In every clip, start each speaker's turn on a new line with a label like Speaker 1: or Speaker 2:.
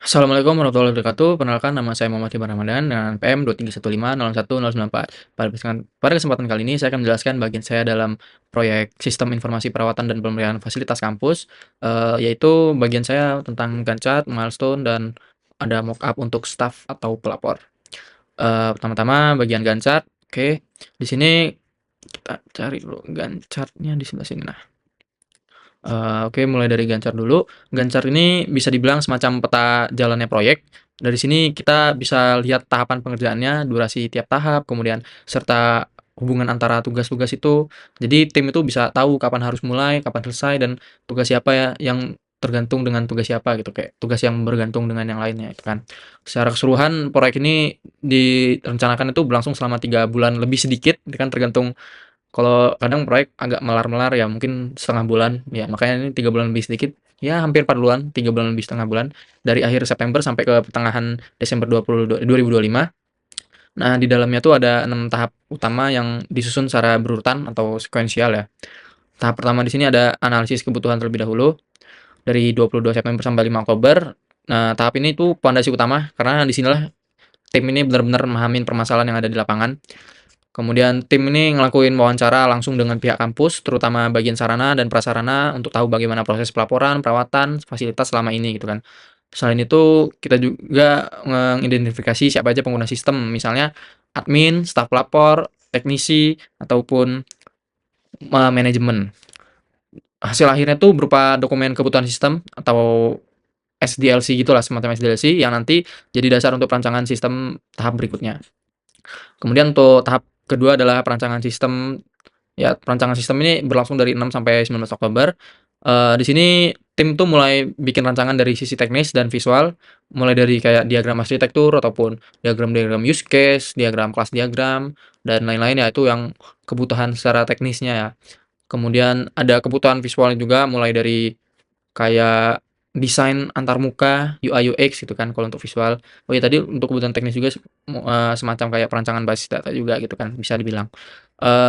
Speaker 1: Assalamualaikum warahmatullahi wabarakatuh. Perkenalkan nama saya Muhammad Iban Ramadan dengan PM 2315011094. Pada kesempatan kali ini saya akan menjelaskan bagian saya dalam proyek Sistem Informasi Perawatan dan Pemberian Fasilitas Kampus, yaitu bagian saya tentang Gantt milestone, dan ada mockup untuk staf atau pelapor. Pertama-tama bagian Gantt. Oke. Di sini kita cari dulu Gantt chart-nya di sebelah sini. Nah. Oke, mulai dari Gantt dulu. Gantt ini bisa dibilang semacam peta jalannya proyek. Dari sini kita bisa lihat tahapan pengerjaannya, durasi tiap tahap, kemudian serta hubungan antara tugas-tugas itu. Jadi tim itu bisa tahu kapan harus mulai, kapan selesai, dan tugas siapa ya yang tergantung dengan tugas siapa gitu, kayak tugas yang bergantung dengan yang lainnya gitu kan. Secara keseluruhan proyek ini direncanakan itu berlangsung selama 3 bulan lebih sedikit, itu kan tergantung. Kalau kadang proyek agak melar-melar ya mungkin setengah bulan, ya makanya ini 3 bulan lebih sedikit, ya hampir 4 bulan, 3 bulan lebih setengah bulan, dari akhir September sampai ke pertengahan Desember 2025. Nah, di dalamnya tuh ada 6 tahap utama yang disusun secara berurutan atau sekuensial ya. Tahap pertama di sini ada analisis kebutuhan terlebih dahulu, dari 22 September sampai 5 Oktober. Nah, tahap ini tuh pondasi utama, karena di sinilah tim ini benar-benar memahami permasalahan yang ada di lapangan. Kemudian tim ini ngelakuin wawancara langsung dengan pihak kampus, terutama bagian sarana dan prasarana untuk tahu bagaimana proses pelaporan, perawatan, fasilitas selama ini gitu kan. Selain itu, kita juga mengidentifikasi siapa aja pengguna sistem, misalnya admin, staf pelapor, teknisi, ataupun manajemen. Hasil akhirnya tuh berupa dokumen kebutuhan sistem atau SDLC gitulah, semacam SDLC yang nanti jadi dasar untuk perancangan sistem tahap berikutnya. Kemudian untuk tahap kedua adalah perancangan sistem. Ya, perancangan sistem ini berlangsung dari 6 sampai 19 Oktober. Di sini tim tuh mulai bikin rancangan dari sisi teknis dan visual, mulai dari kayak diagram arsitektur ataupun diagram-diagram use case, diagram kelas diagram, dan lain-lain ya, itu yang kebutuhan secara teknisnya ya. Kemudian ada kebutuhan visualnya juga, mulai dari kayak desain antarmuka, UI UX gitu kan kalau untuk visual. Oh ya, tadi untuk kebutuhan teknis juga semacam kayak perancangan basis data juga gitu kan bisa dibilang.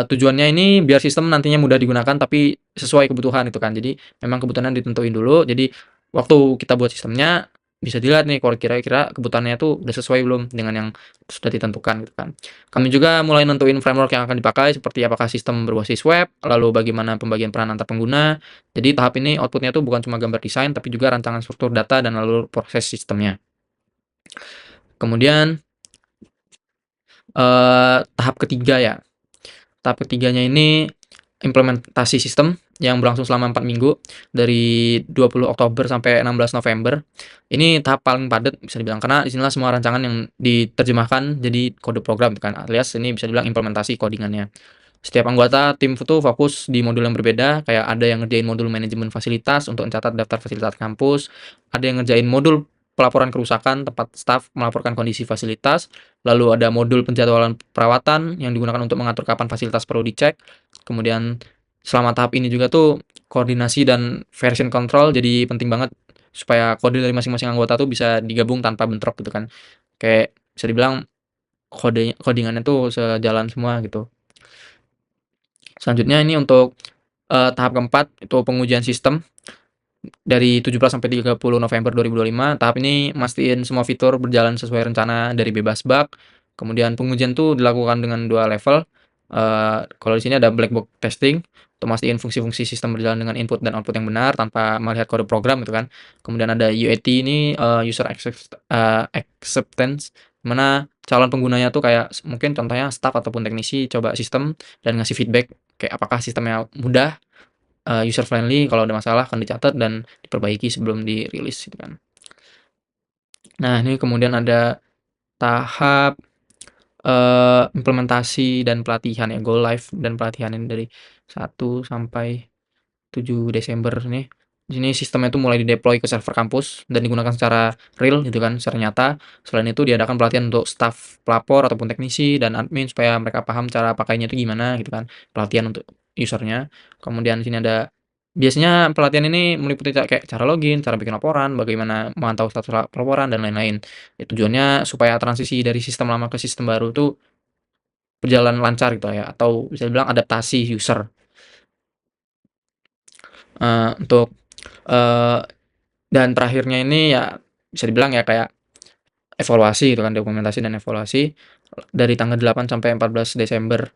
Speaker 1: Tujuannya ini biar sistem nantinya mudah digunakan tapi sesuai kebutuhan itu kan. Jadi memang kebutuhannya ditentuin dulu. Jadi waktu kita buat sistemnya bisa dilihat nih kalau kira-kira kebutuhannya tuh udah sesuai belum dengan yang sudah ditentukan gitu kan. Kami juga mulai nentuin framework yang akan dipakai seperti apakah sistem berbasis web, lalu bagaimana pembagian peran antar pengguna. Jadi tahap ini outputnya tuh bukan cuma gambar desain, tapi juga rancangan struktur data dan lalu proses sistemnya. Kemudian tahap ketiga ya. Tahap ketiganya ini implementasi sistem yang berlangsung selama 4 minggu, dari 20 Oktober sampai 16 November. Ini tahap paling padat bisa dibilang, karena di sinilah semua rancangan yang diterjemahkan jadi kode program kan, alias ini bisa dibilang implementasi codingannya. Setiap anggota tim itu fokus di modul yang berbeda, kayak ada yang ngerjain modul manajemen fasilitas untuk mencatat daftar fasilitas kampus, ada yang ngerjain modul pelaporan kerusakan tempat staf melaporkan kondisi fasilitas, lalu ada modul penjadwalan perawatan yang digunakan untuk mengatur kapan fasilitas perlu dicek. Kemudian selama tahap ini juga tuh koordinasi dan version control jadi penting banget supaya kode dari masing-masing anggota tuh bisa digabung tanpa bentrok gitu kan. Kayak bisa dibilang codingannya tuh sejalan semua gitu. Selanjutnya ini untuk, tahap keempat itu pengujian sistem dari 17 sampai 30 November 2025. Tahap ini mastiin semua fitur berjalan sesuai rencana dari bebas bug. Kemudian pengujian tuh dilakukan dengan 2 level. Kalau di sini ada black box testing untuk mastiin fungsi-fungsi sistem berjalan dengan input dan output yang benar tanpa melihat kode program gitu kan. Kemudian ada UAT ini, acceptance, di mana calon penggunanya tuh kayak mungkin contohnya staff ataupun teknisi coba sistem dan ngasih feedback kayak apakah sistemnya mudah, user friendly, kalau ada masalah akan dicatat dan diperbaiki sebelum dirilis gitu kan. Nah, ini kemudian ada tahap, implementasi dan pelatihan ya, go live dan pelatihan ini dari 1 sampai 7 Desember nih. Di sini sistemnya itu mulai dideploy ke server kampus dan digunakan secara real gitu kan, secara nyata. Selain itu diadakan pelatihan untuk staf pelapor ataupun teknisi dan admin supaya mereka paham cara pakainya itu gimana gitu kan, pelatihan untuk usernya. Kemudian di sini ada biasanya pelatihan ini meliputi kayak cara login, cara bikin laporan, bagaimana memantau status laporan dan lain-lain. Ya tujuannya supaya transisi dari sistem lama ke sistem baru tuh berjalan lancar gitu ya, atau bisa dibilang adaptasi user. Untuk, eee, dan terakhirnya ini ya bisa dibilang ya kayak evaluasi gitu kan, dokumentasi dan evaluasi dari tanggal 8 sampai 14 Desember.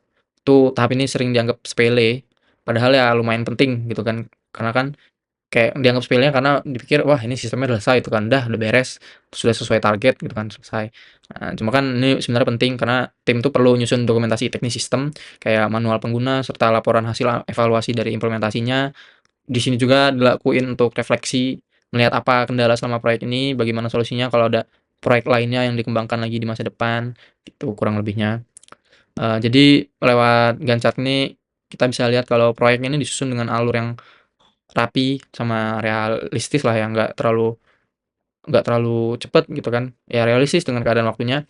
Speaker 1: Tuh tahap ini sering dianggap sepele, padahal ya lumayan penting gitu kan. Karena kan kayak dianggap sepele karena dipikir, "Wah ini sistemnya udah selesai itu kan, udah beres, sudah sesuai target," gitu kan, selesai. Nah, cuma kan ini sebenarnya penting karena tim tuh perlu nyusun dokumentasi teknis sistem, kayak manual pengguna serta laporan hasil evaluasi dari implementasinya. Di sini juga dilakuin untuk refleksi, melihat apa kendala selama proyek ini, bagaimana solusinya kalau ada proyek lainnya yang dikembangkan lagi di masa depan, itu kurang lebihnya. Jadi lewat Gantt chart ini kita bisa lihat kalau proyek ini disusun dengan alur yang rapi sama realistis lah ya, nggak terlalu cepet gitu kan, ya realistis dengan keadaan waktunya.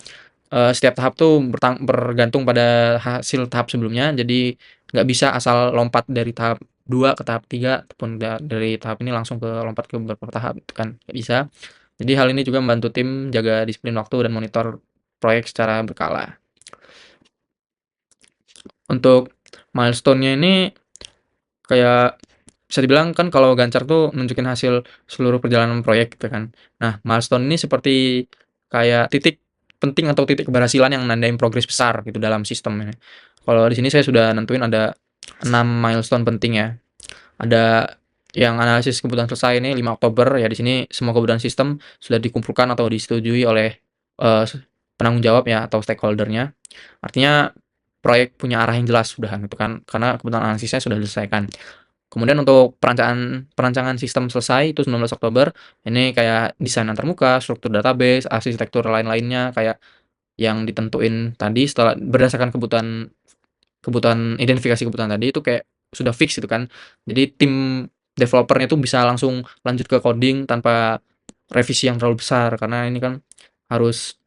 Speaker 1: Setiap tahap tuh bergantung pada hasil tahap sebelumnya, jadi nggak bisa asal lompat dari tahap 2 ke tahap 3 ataupun dari tahap ini langsung lompat ke beberapa tahap, itu kan nggak bisa. Jadi hal ini juga membantu tim jaga disiplin waktu dan monitor proyek secara berkala. Untuk milestone-nya ini kayak bisa dibilang kan kalau Gantt chart tuh nunjukin hasil seluruh perjalanan proyek gitu kan. Nah, milestone ini seperti kayak titik penting atau titik keberhasilan yang nandain progres besar gitu dalam sistem ini. Kalau di sini saya sudah nentuin ada 6 milestone penting ya. Ada yang analisis kebutuhan selesai ini 5 Oktober ya, di sini semua kebutuhan sistem sudah dikumpulkan atau disetujui oleh eh, penanggung jawab ya atau stakeholder-nya. Artinya proyek punya arah yang jelas sudah gitu kan karena kebutuhan analisisnya sudah diselesaikan. Kemudian untuk perancangan perancangan sistem selesai itu 19 Oktober. Ini kayak desain antarmuka, struktur database, arsitektur lain-lainnya kayak yang ditentuin tadi setelah berdasarkan kebutuhan kebutuhan identifikasi kebutuhan tadi itu kayak sudah fix gitu kan. Jadi tim developernya tuh bisa langsung lanjut ke coding tanpa revisi yang terlalu besar karena ini kan harus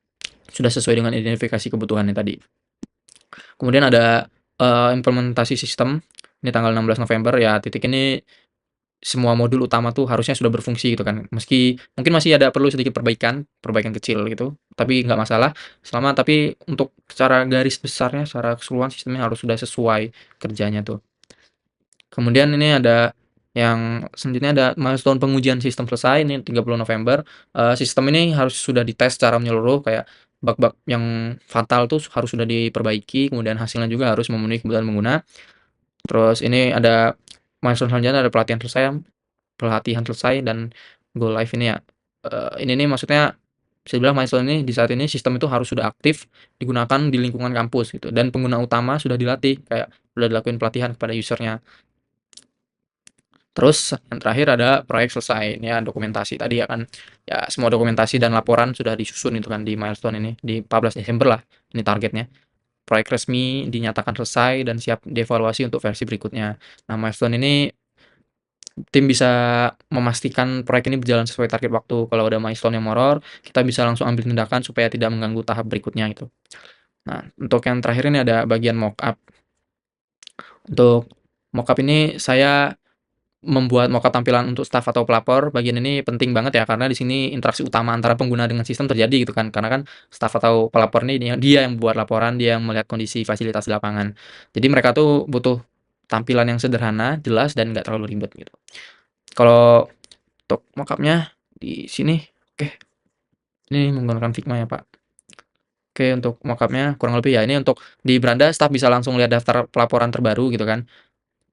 Speaker 1: sudah sesuai dengan identifikasi kebutuhannya tadi. Kemudian ada implementasi sistem, ini tanggal 16 November ya, titik ini semua modul utama tuh harusnya sudah berfungsi gitu kan. Meski mungkin masih ada perlu sedikit perbaikan, perbaikan kecil gitu, tapi nggak masalah tapi untuk secara garis besarnya, secara keseluruhan sistemnya harus sudah sesuai kerjanya tuh. Kemudian ini ada yang selanjutnya ada milestone pengujian sistem selesai, ini 30 November. Sistem ini harus sudah dites secara menyeluruh, kayak bug-bug yang fatal tuh harus sudah diperbaiki, kemudian hasilnya juga harus memenuhi kebutuhan pengguna. Terus ini ada milestone selanjutnya ada pelatihan selesai dan go live ini ya. Ini nih maksudnya bisa dibilang milestone ini di saat ini sistem itu harus sudah aktif digunakan di lingkungan kampus gitu dan pengguna utama sudah dilatih, kayak sudah dilakuin pelatihan kepada user-nya. Terus yang terakhir ada proyek selesai, ini ya dokumentasi tadi ya kan, ya semua dokumentasi dan laporan sudah disusun itu kan di milestone ini, di 14 Desember lah ini targetnya. Proyek resmi dinyatakan selesai dan siap dievaluasi untuk versi berikutnya. Nah, milestone ini tim bisa memastikan proyek ini berjalan sesuai target waktu. Kalau ada milestone yang molor, kita bisa langsung ambil tindakan supaya tidak mengganggu tahap berikutnya gitu. Nah, untuk yang terakhir ini ada bagian mockup. Untuk mockup ini saya membuat mockup tampilan untuk staf atau pelapor. Bagian ini penting banget ya karena di sini interaksi utama antara pengguna dengan sistem terjadi gitu kan. Karena kan staf atau pelapor ini dia yang buat laporan, dia yang melihat kondisi fasilitas di lapangan. Jadi mereka tuh butuh tampilan yang sederhana, jelas dan nggak terlalu ribet gitu. Kalau untuk mockupnya di sini, oke, ini menggunakan Figma ya, Pak. Oke, untuk mockupnya kurang lebih ya ini untuk di beranda staf bisa langsung lihat daftar pelaporan terbaru gitu kan.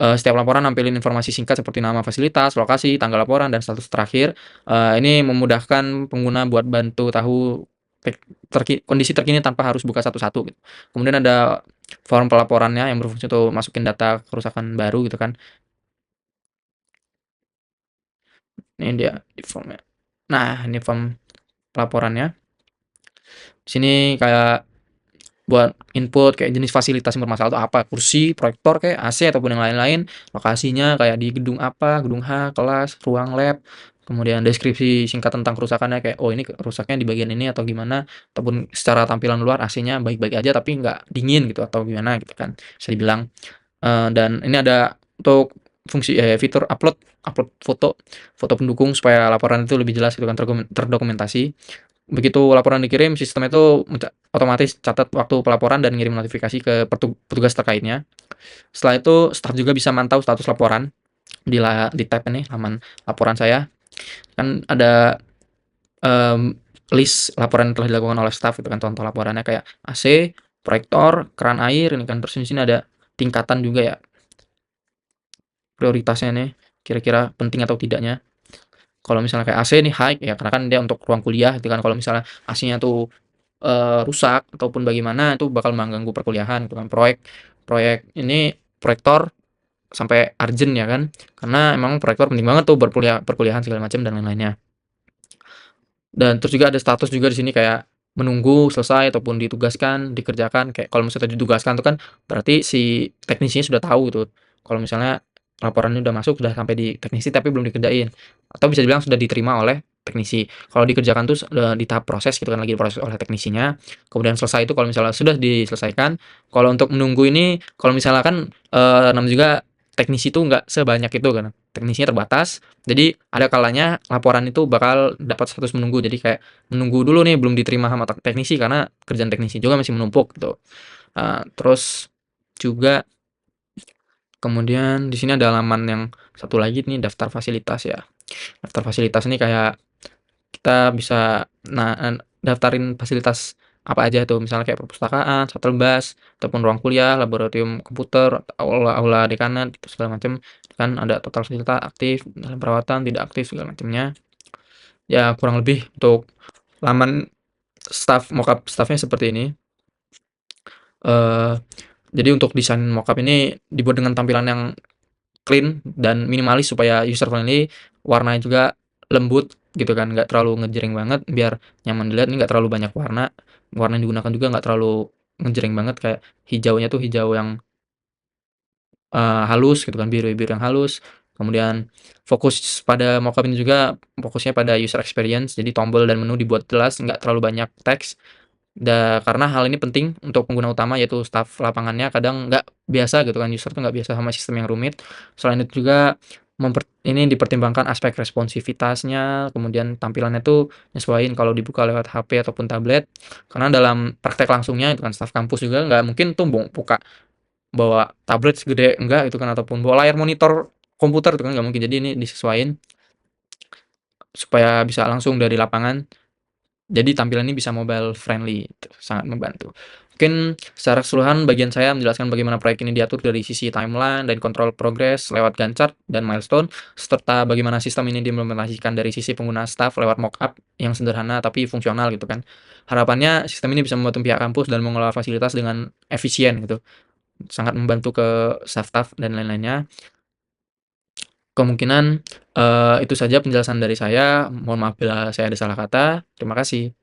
Speaker 1: Setiap laporan nampilin informasi singkat seperti nama fasilitas, lokasi, tanggal laporan, dan status terakhir. Ini memudahkan pengguna buat bantu tahu kondisi terkini tanpa harus buka satu-satu gitu. Kemudian ada form pelaporannya yang berfungsi untuk masukin data kerusakan baru gitu kan. Ini dia di formnya. Nah, ini form pelaporannya. Di sini kayak buat input kayak jenis fasilitas yang bermasalah itu apa, kursi, proyektor kayak AC ataupun yang lain-lain, lokasinya kayak di gedung apa, gedung H, kelas, ruang lab, kemudian deskripsi singkat tentang kerusakannya kayak, oh ini rusaknya di bagian ini atau gimana, ataupun secara tampilan luar AC-nya baik-baik aja tapi nggak dingin gitu atau gimana gitu kan, bisa dibilang. Dan ini ada untuk fungsi fitur upload upload foto, foto pendukung supaya laporan itu lebih jelas gitu kan, terdokumentasi. Begitu laporan dikirim, sistem itu otomatis catat waktu pelaporan dan ngirim notifikasi ke petugas terkaitnya. Setelah itu, staf juga bisa mantau status laporan di tab ini, halaman laporan saya. Kan ada mmm, list laporan yang telah dilakukan oleh staf gitu kan, contoh laporannya kayak AC, proyektor, keran air ini kan, terus di sini ada tingkatan juga ya, prioritasnya nih, kira-kira penting atau tidaknya. Kalau misalnya kayak AC nih high, ya karena kan dia untuk ruang kuliah gitu kan, kalau misalnya AC-nya tuh, rusak ataupun bagaimana itu bakal mengganggu perkuliahan gitu kan. Proyek proyek ini proyektor sampai urgent ya kan, karena emang proyektor penting banget tuh perkuliahan segala macam dan lain-lainnya. Dan terus juga ada status juga di sini kayak menunggu selesai ataupun ditugaskan, dikerjakan, kayak kalau misalnya ditugaskan tuh kan berarti si teknisinya sudah tahu gitu. Kalau misalnya laporannya udah masuk, sudah sampai di teknisi tapi belum dikerjain, atau bisa dibilang sudah diterima oleh teknisi. Kalau dikerjakan tuh di tahap proses gitu kan, lagi diproses oleh teknisinya, kemudian selesai itu kalau misalnya sudah diselesaikan. Kalau untuk menunggu ini, kalau misalnya kan, namanya juga teknisi itu nggak sebanyak itu kan, teknisinya terbatas, jadi ada kalanya laporan itu bakal dapat status menunggu. Jadi kayak menunggu dulu nih belum diterima sama teknisi karena kerjaan teknisi juga masih menumpuk gitu. Terus juga kemudian di sini ada halaman yang satu lagi nih daftar fasilitas ya. Daftar fasilitas ini kayak kita bisa daftarin fasilitas apa aja tuh, misalnya kayak perpustakaan, shuttle bus, ataupun ruang kuliah, laboratorium komputer, aula dekanat, gitu segala macam. Kan ada total fasilitas aktif, dalam perawatan, tidak aktif, segala macamnya. Ya kurang lebih untuk laman mockup stafnya seperti ini. Eee, jadi untuk desain mockup ini dibuat dengan tampilan yang clean dan minimalis supaya user friendly, warnanya juga lembut gitu kan, nggak terlalu ngejreng banget biar nyaman dilihat, ini nggak terlalu banyak warna, warna yang digunakan juga nggak terlalu ngejreng banget, kayak hijaunya tuh hijau yang, halus gitu kan, biru-biru yang halus. Kemudian fokus pada mockup ini juga fokusnya pada user experience, jadi tombol dan menu dibuat jelas, nggak terlalu banyak teks. Karena hal ini penting untuk pengguna utama yaitu staf lapangannya kadang nggak biasa gitu kan, user tuh nggak biasa sama sistem yang rumit. Selain itu juga ini dipertimbangkan aspek responsivitasnya, kemudian tampilannya tuh nyesuaiin kalau dibuka lewat HP ataupun tablet. Karena dalam praktek langsungnya itu kan staf kampus juga nggak mungkin tuh buka bawa tablet segede enggak gitu kan, ataupun bawa layar monitor komputer itu kan nggak mungkin. Jadi ini disesuaiin supaya bisa langsung dari lapangan. Jadi tampilan ini bisa mobile friendly, itu sangat membantu. Mungkin secara keseluruhan bagian saya menjelaskan bagaimana proyek ini diatur dari sisi timeline dan kontrol progres lewat Gantt chart dan milestone, serta bagaimana sistem ini diimplementasikan dari sisi pengguna staff lewat mockup yang sederhana tapi fungsional gitu kan. Harapannya sistem ini bisa membantu pihak kampus dan mengelola fasilitas dengan efisien gitu, sangat membantu ke staff-staff dan lain-lainnya. Kemungkinan, itu saja penjelasan dari saya, mohon maaf bila saya ada salah kata. Terima kasih.